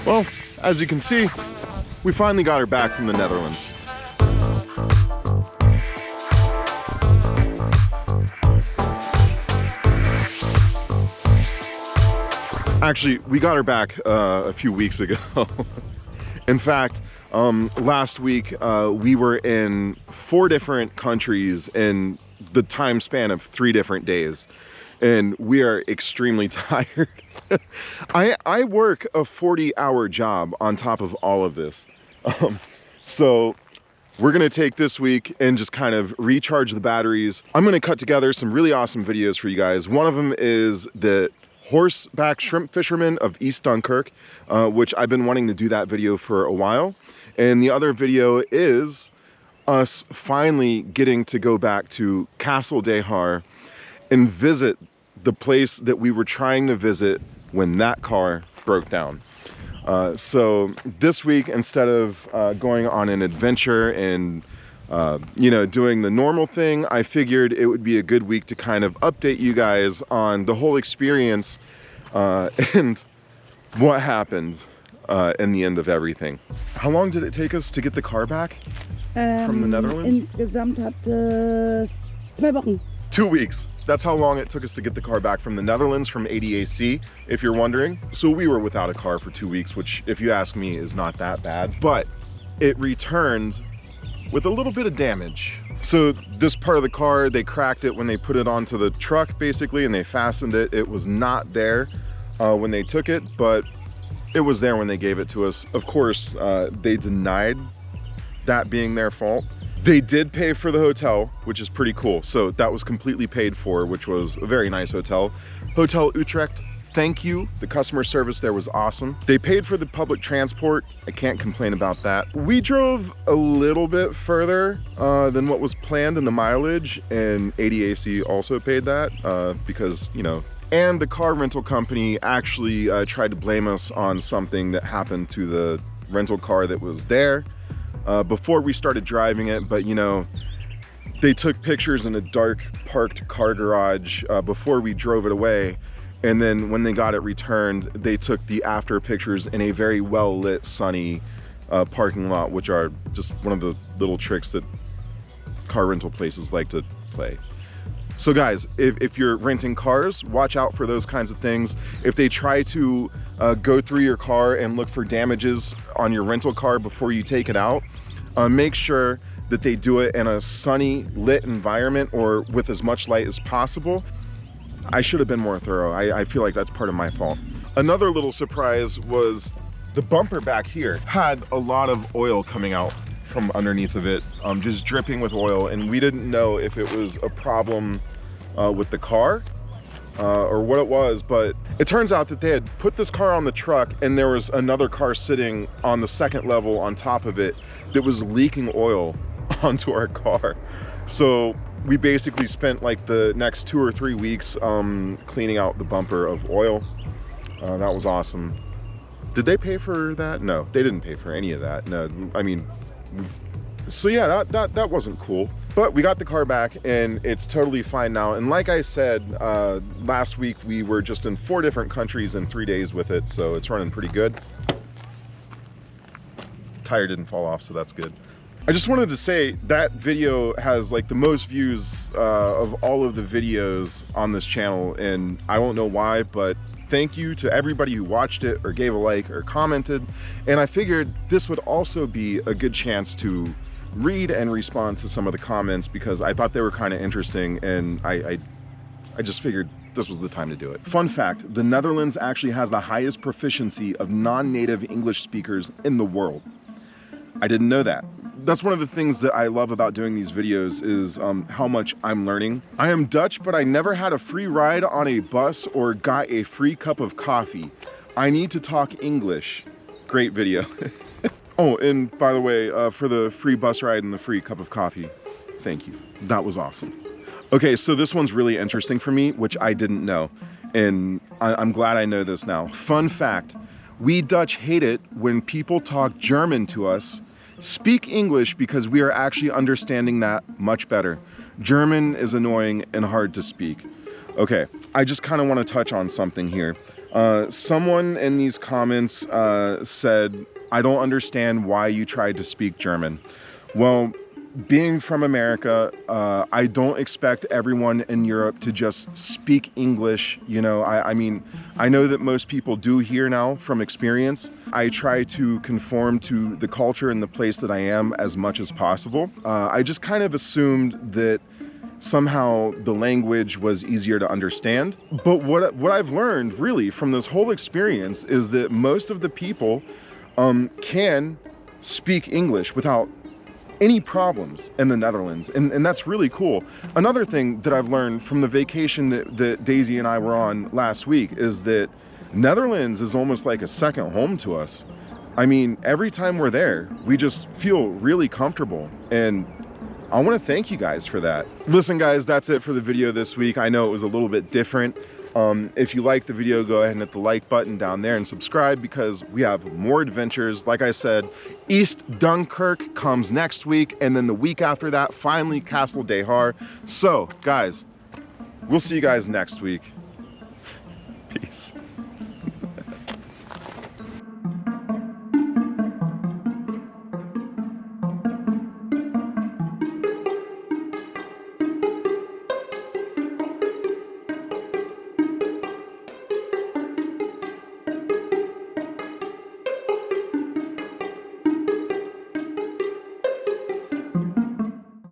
Well, as you can see, we finally got her back from the Netherlands. Actually, we got her back a few weeks ago. In fact, last week we were in 4 different countries in the time span of 3 different days. And we are extremely tired. I work a 40-hour job on top of all of this. So we're gonna take this week and just kind of recharge the batteries. I'm gonna cut together some really awesome videos for you guys. One of them is the horseback shrimp fisherman of East Dunkirk, which I've been wanting to do that video for a while. And the other video is us finally getting to go back to Castle de Haar and visit the place that we were trying to visit when that car broke down. So this week, instead of going on an adventure and you know, doing the normal thing, I figured it would be a good week to kind of update you guys on the whole experience and what happened in the end of everything. How long did it take us to get the car back from the Netherlands? Insgesamt hat es 2 Wochen. 2 weeks. That's how long it took us to get the car back from the Netherlands, from ADAC, if you're wondering. So we were without a car for 2 weeks, which, if you ask me, is not that bad. But it returned with a little bit of damage. So this part of the car, they cracked it when they put it onto the truck, basically, and they fastened it. It was not there when they took it, but it was there when they gave it to us. Of course, they denied that being their fault. They did pay for the hotel, which is pretty cool. So that was completely paid for, which was a very nice hotel. Hotel Utrecht, thank you. The customer service there was awesome. They paid for the public transport. I can't complain about that. We drove a little bit further than what was planned in the mileage, and ADAC also paid that because, you know, and the car rental company actually tried to blame us on something that happened to the rental car that was there before we started driving it. But you know, they took pictures in a dark parked car garage before we drove it away, and then when they got it returned, they took the after pictures in a very well lit, sunny parking lot, which are just one of the little tricks that car rental places like to play. So guys, if you're renting cars, watch out for those kinds of things. If they try to go through your car and look for damages on your rental car before you take it out, make sure that they do it in a sunny, lit environment or with as much light as possible. I should have been more thorough. I feel like that's part of my fault. Another little surprise was the bumper back here had a lot of oil coming out from underneath of it, just dripping with oil, and we didn't know if it was a problem with the car or what it was. But it turns out that they had put this car on the truck, and there was another car sitting on the second level on top of it that was leaking oil onto our car. So we basically spent like the next 2 or 3 weeks cleaning out the bumper of oil. That was awesome. Did they pay for that? No, they didn't pay for any of that. No, I mean, so yeah, that wasn't cool. But we got the car back and it's totally fine now. And like I said, last week we were just in 4 different countries in 3 days with it, so it's running pretty good. Tire didn't fall off, so that's good. I just wanted to say that video has like the most views of all of the videos on this channel, and I don't know why, but thank you to everybody who watched it or gave a like or commented. And I figured this would also be a good chance to read and respond to some of the comments because I thought they were kind of interesting, and I just figured this was the time to do it. Fun fact, the Netherlands actually has the highest proficiency of non-native English speakers in the world. I didn't know that. That's one of the things that I love about doing these videos is how much I'm learning. I am Dutch, but I never had a free ride on a bus or got a free cup of coffee. I need to talk English. Great video. Oh, and by the way, for the free bus ride and the free cup of coffee, thank you. That was awesome. Okay, so this one's really interesting for me, which I didn't know. And I'm glad I know this now. Fun fact, we Dutch hate it when people talk German to us. Speak English because we are actually understanding that much better. German is annoying and hard to speak. Okay, I just kind of want to touch on something here. Someone in these comments said, I don't understand why you tried to speak German. Well, being from America, I don't expect everyone in Europe to just speak English. You know, I mean, I know that most people do here now from experience. I try to conform to the culture and the place that I am as much as possible. I just kind of assumed that somehow the language was easier to understand. But what I've learned really from this whole experience is that most of the people can speak English without any problems in the Netherlands, and that's really cool. Another thing that I've learned from the vacation that Daisy and I were on last week is that Netherlands is almost like a second home to us. I mean, every time we're there, we just feel really comfortable, and I want to thank you guys for that. Listen guys, that's it for the video this week. I know it was a little bit different. If you like the video, go ahead and hit the like button down there and subscribe, because we have more adventures. Like I said, East Dunkirk comes next week, and then the week after that, finally Castle des Har. So guys, we'll see you guys next week. Peace.